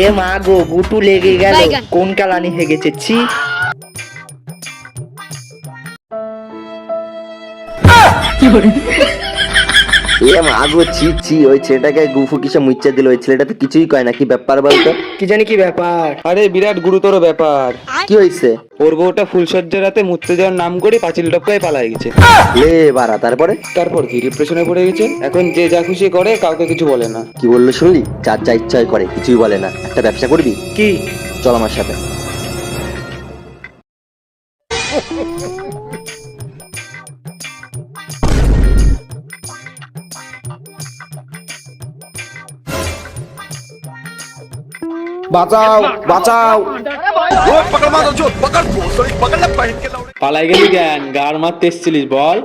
এ মা গো, গুটু লেগে গেল। কোন কালানি হয়ে গেছে, ছি। এ মাগো, ছি ছি, ওই ছেলেটাকে গুফু কিসে মুচ্ছে দিল। ওই ছেলেটা তো কিছুই কয় না, কি ব্যাপার বলতো? কি জানি কি ব্যাপার। আরে বিরাট গুরুতর ব্যাপার। কি হয়েছে? ওর বউটা ফুলসজ্জার রাতে মুততে যাওয়ার নাম করে পাঁচিল টপকায় পালাই গেছে। লে বাড়া, তারপরে? তারপর কি ডিপ্রেশনে পড়ে গেছে। এখন যে যা খুশি করে, কাউকে কিছু বলে না। কি বললো শুনলি? যার যা ইচ্ছা হয় করে, কিছুই বলে না। একটা ব্যবসা করবি? কি? চল আমার সাথে। বাঁচাও বাঁচাও। পালাই গেলি কেন? গার মারতে এসেছিলিস বল।